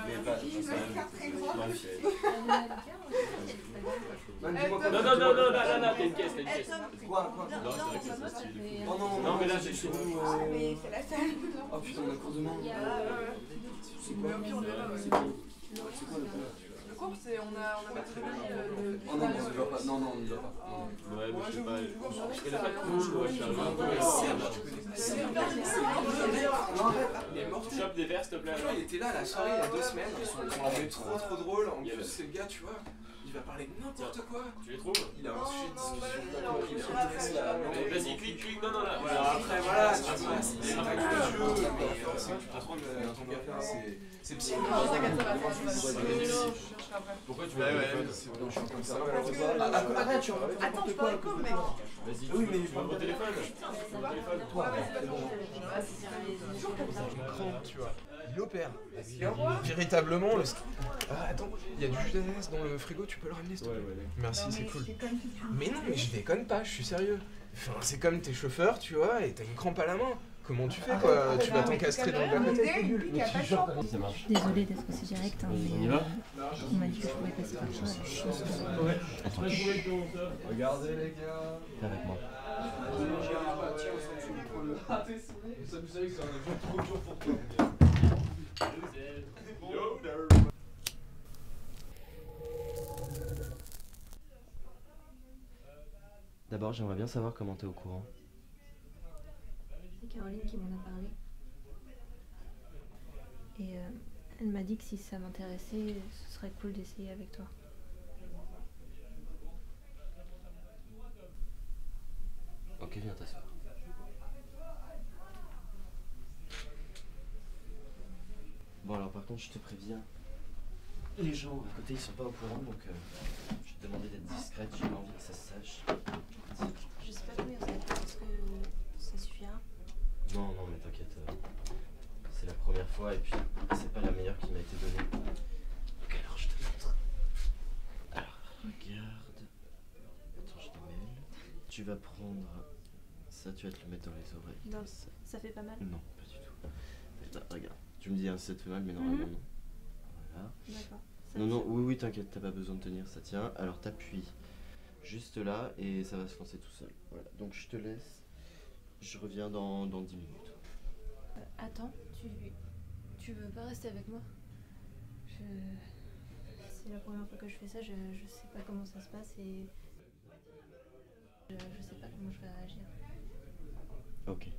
Mais pas, ça non, t'as une caisse, Quoi? Non, c'est vrai que ça se style. Oh non, Non, mais là, j'ai chez nous. Mais c'est la salle. Oh putain, on a cours demain. C'est quoi? Mais au pire, on est là. C'est quoi? C'est quoi le plan? Le cours, c'est on a mercredi Oh non, on y va pas. Non, non, on y va pas. Ouais, mais je sais pas. Je connais pas de cool, ouais, je suis arrivé un peu. Il est mort. Tu chopes des verres, s'il te plaît. Il était là à la soirée il y a 2 semaines. On l'avait trop drôle. En plus, c'est le gars, tu vois. Il va parler de n'importe quoi. Tu les trouves? Il a un sujet de discussion. Il intéresse la. Vas-y, clique, non, là. Alors après, voilà, tu vois, c'est pas que le jeu, mais c'est que tu prends ton café, c'est psychologique. Pourquoi tu veux le téléphone? Arrête, tu racontes Attends, n'importe je quoi. parle comme mec. Vas-y, oui, mais tu veux mon téléphone? Toi, Tu vois, il opère. Véritablement, le. Ah, attends, il y a du jus d'ananas dans le frigo, tu peux le ramener s'il te plaît? Merci, c'est cool. Mais non, mais je déconne pas, je suis sérieux. Enfin, c'est comme t'es chauffeur, tu vois, et t'as une crampe à la main. Comment tu fais quoi? Tu vas t'encastrer dans le bas-côté? Ça marche. Désolée d'être aussi direct, hein, mais On y va? on m'a dit que je pouvais passer par toi. Ouais. regardez les gars. Viens avec moi. D'abord, j'aimerais bien savoir comment t'es au courant. C'est Caroline qui m'en a parlé. Et elle m'a dit que si ça m'intéressait, ce serait cool d'essayer avec toi. Ok, viens t'asseoir. Bon alors par contre, je te préviens, les gens à côté ils sont pas au courant, donc je vais te demander d'être discrète, j'ai pas envie que ça se sache. Je sais pas combien ça va faire, est-ce que ça suffira? Non, non, mais t'inquiète, c'est la première fois et puis c'est pas la meilleure qui m'a été donnée. Donc alors je te montre. Alors, regarde. Attends, je démêle. Tu vas prendre ça, tu vas te le mettre dans les oreilles. Non, Ça. ça fait pas mal? Non, pas du tout. Attends, regarde, tu me dis hein, si ça te fait mal, mais normalement non. Voilà. D'accord. Non, non, oui, t'inquiète, t'as pas besoin de tenir, ça tient. Alors t'appuies juste là et ça va se lancer tout seul. Voilà, donc je te laisse. Je reviens dans 10 minutes. Attends, tu veux pas rester avec moi? C'est la première fois que je fais ça, je sais pas comment ça se passe et je sais pas comment je vais réagir. Ok.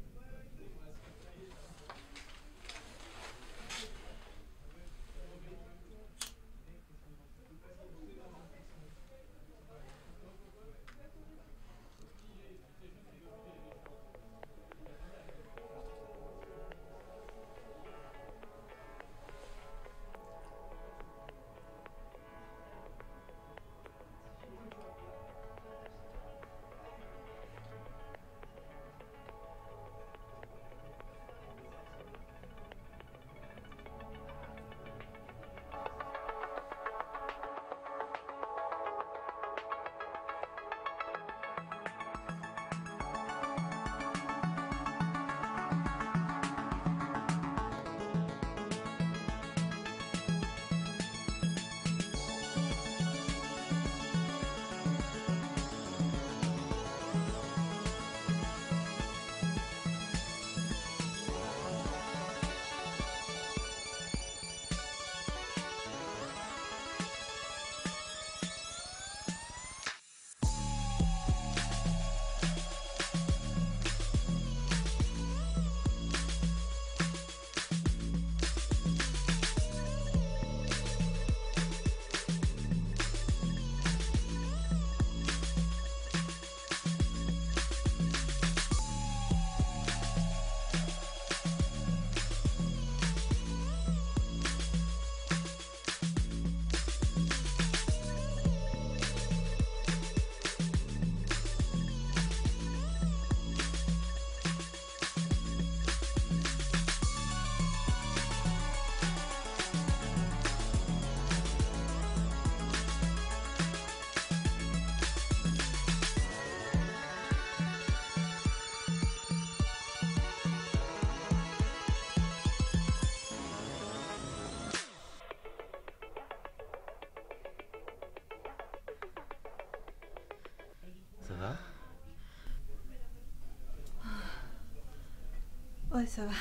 Ouais, ça va.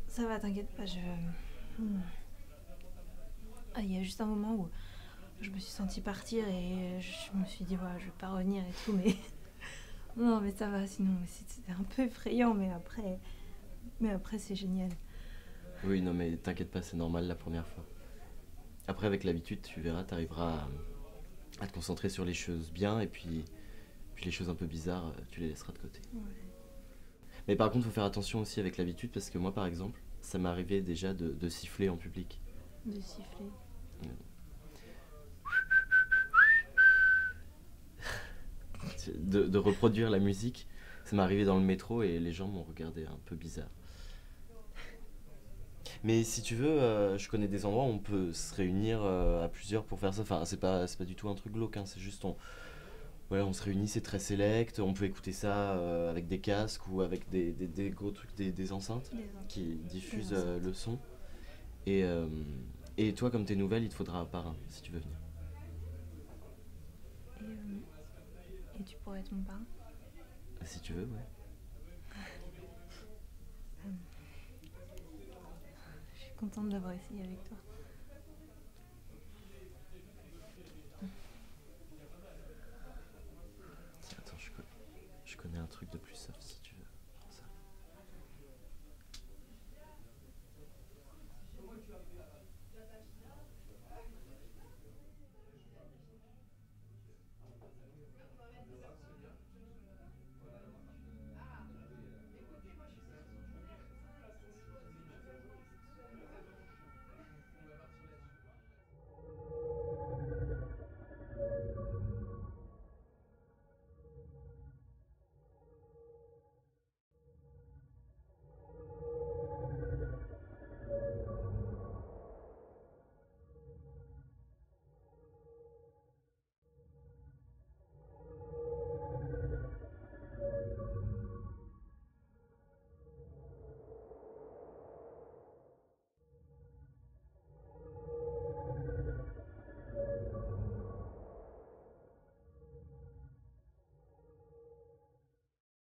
Ça va, t'inquiète pas, Ah, il y a juste un moment où je me suis sentie partir et je me suis dit, ouais, je vais pas revenir et tout, mais... Non, mais ça va, sinon, c'était un peu effrayant, mais après c'est génial. Oui, non, mais t'inquiète pas, c'est normal la première fois. Après, avec l'habitude, tu verras, t'arriveras à te concentrer sur les choses bien, et puis les choses un peu bizarres, tu les laisseras de côté. Ouais. Mais par contre, faut faire attention aussi avec l'habitude, parce que moi, par exemple, ça m'est arrivé déjà de siffler en public. De siffler. De reproduire la musique. Ça m'est arrivé dans le métro et les gens m'ont regardé un peu bizarre. Mais si tu veux, je connais des endroits où on peut se réunir à plusieurs pour faire ça. Enfin, c'est pas du tout un truc glauque, hein. C'est juste on se réunit, c'est très select. On peut écouter ça avec des casques ou avec des gros trucs, des enceintes qui diffusent le son. Et toi, comme t'es nouvelle, il te faudra un parrain si tu veux venir. Et tu pourrais être mon parrain? Si tu veux, ouais. Je suis contente d'avoir essayé avec toi. Tiens, attends, je connais un truc de plus soft si tu veux. Ça.